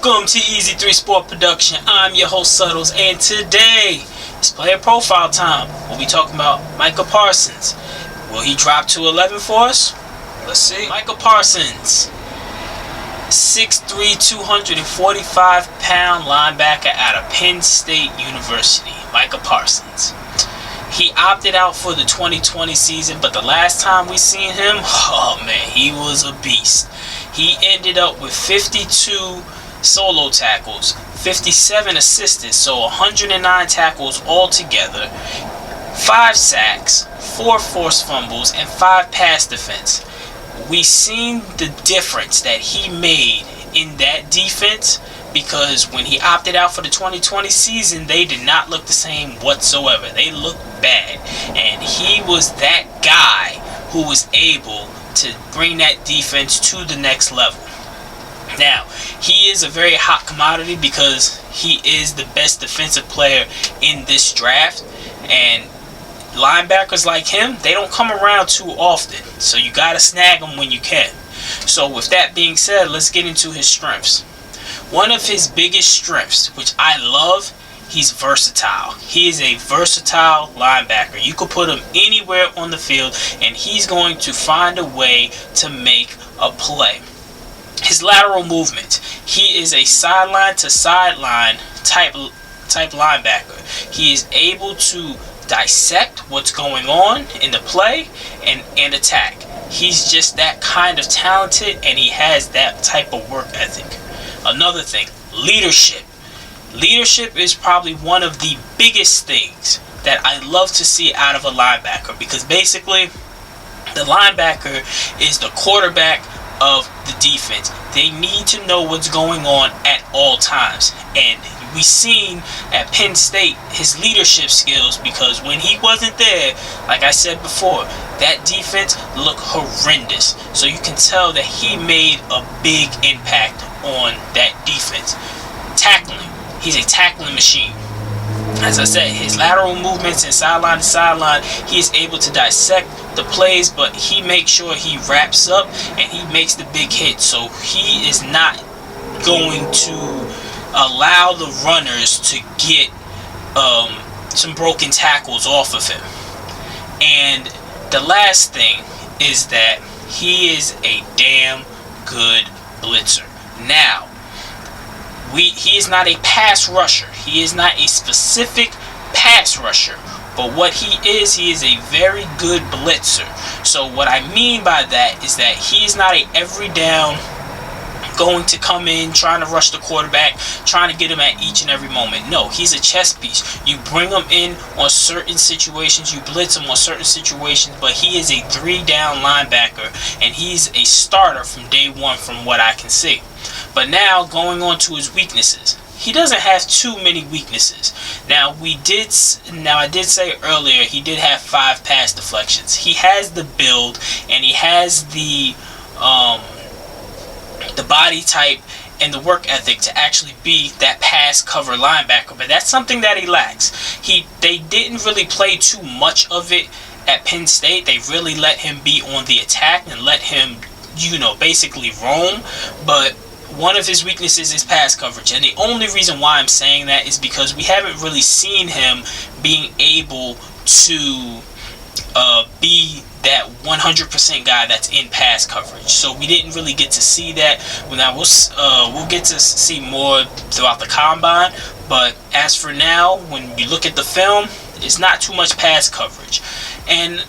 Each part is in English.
Welcome to Easy 3 Sport Production. I'm your host Suttles, and today it's player profile time. We'll be talking about Micah Parsons. Will he drop to 11 for us? Let's see. Micah Parsons, 6'3", 245-pound linebacker out of Penn State University. Micah Parsons. He opted out for the 2020 season, but the last time we seen him, oh man, he was a beast. He ended up with 52 solo tackles, 57 assisted, so 109 tackles altogether, 5 sacks, 4 forced fumbles, and 5 pass defense. We seen the difference that he made in that defense, because when he opted out for the 2020 season, they did not look the same whatsoever. They looked bad, and he was that guy who was able to bring that defense to the next level. Now, he is a very hot commodity because he is the best defensive player in this draft, and linebackers like him, they don't come around too often, so you gotta snag them when you can. So with that being said, let's get into his strengths. One of his biggest strengths, which I love, he's versatile. He is a versatile linebacker. You could put him anywhere on the field and he's going to find a way to make a play. His lateral movement, he is a sideline to sideline type linebacker. He is able to dissect what's going on in the play and attack. He's just that kind of talented, and he has that type of work ethic. Another thing, leadership. Leadership is probably one of the biggest things that I love to see out of a linebacker, because basically the linebacker is the quarterback of the defense. They need to know what's going on at all times, and we seen at Penn State his leadership skills, because when he wasn't there, like I said before, that defense looked horrendous. So you can tell that he made a big impact on that defense. Tackling, he's a tackling machine. As I said, his lateral movements and sideline to sideline, he is able to dissect the plays, but he makes sure he wraps up and he makes the big hit. So he is not going to allow the runners to get some broken tackles off of him. And the last thing is that he is a damn good blitzer. Now, he is not a pass rusher. He is not a specific pass rusher. But what he is a very good blitzer. So what I mean by that is that he is not a every down going to come in, trying to rush the quarterback, trying to get him at each and every moment. No, he's a chess piece. You bring him in on certain situations, you blitz him on certain situations, but he is a 3-down linebacker, and he's a starter from day one from what I can see. But now, going on to his weaknesses. He doesn't have too many weaknesses. Now I did say earlier he did have 5 pass deflections. He has the build, and he has the body type and the work ethic to actually be that pass cover linebacker, but that's something that he lacks. They didn't really play too much of it at Penn State. They really let him be on the attack and let him, basically roam. But one of his weaknesses is pass coverage, and the only reason why I'm saying that is because we haven't really seen him being able to be that 100% guy that's in pass coverage. So we didn't really get to see that. Now we'll get to see more throughout the combine, but as for now, when you look at the film, it's not too much pass coverage, and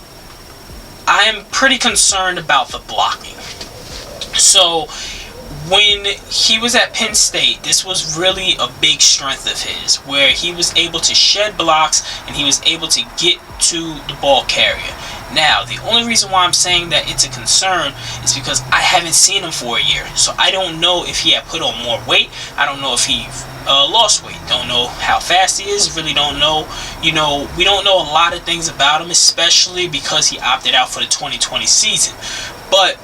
I am pretty concerned about the blocking. So when he was at Penn State, this was really a big strength of his, where he was able to shed blocks and he was able to get to the ball carrier. Now, the only reason why I'm saying that it's a concern is because I haven't seen him for a year. So I don't know if he had put on more weight. I don't know if he lost weight. Don't know how fast he is. Really don't know. We don't know a lot of things about him, especially because he opted out for the 2020 season. But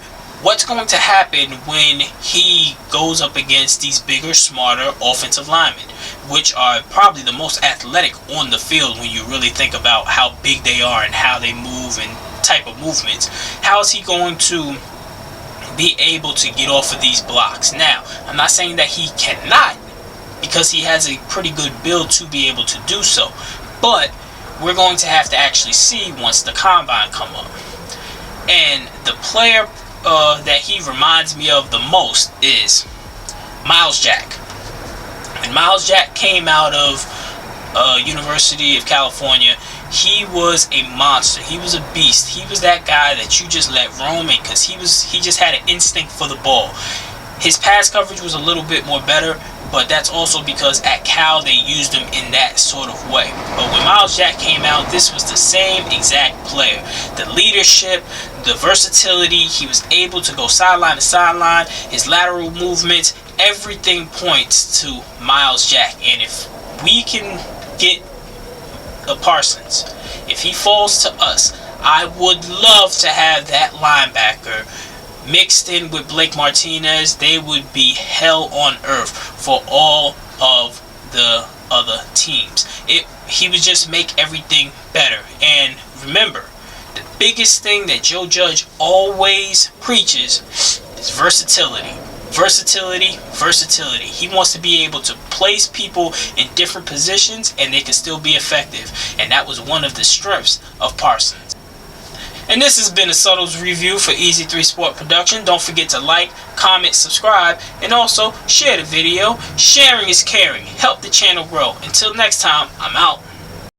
what's going to happen when he goes up against these bigger, smarter offensive linemen, which are probably the most athletic on the field when you really think about how big they are and how they move and type of movements? How is he going to be able to get off of these blocks. Now, I'm not saying that he cannot, because he has a pretty good build to be able to do so, but we're going to have to actually see once the combine come up. And the player that he reminds me of the most is Miles Jack. When Miles Jack came out of University of California, he was a monster. He was a beast. He was that guy that you just let roam in, because he just had an instinct for the ball. His pass coverage was a little bit more better, but that's also because at Cal they used him in that sort of way. But when Miles Jack came out, this was the same exact player. The leadership, the versatility, he was able to go sideline to sideline, his lateral movements, everything points to Miles Jack. And if we can get a Parsons, if he falls to us, I would love to have that linebacker mixed in with Blake Martinez. They would be hell on earth for all of the other teams. He would just make everything better. And remember, the biggest thing that Joe Judge always preaches is versatility. Versatility, versatility. He wants to be able to place people in different positions and they can still be effective. And that was one of the strengths of Parsons. And this has been a Subtles review for Easy 3 Sport Production. Don't forget to like, comment, subscribe, and also share the video. Sharing is caring. Help the channel grow. Until next time, I'm out.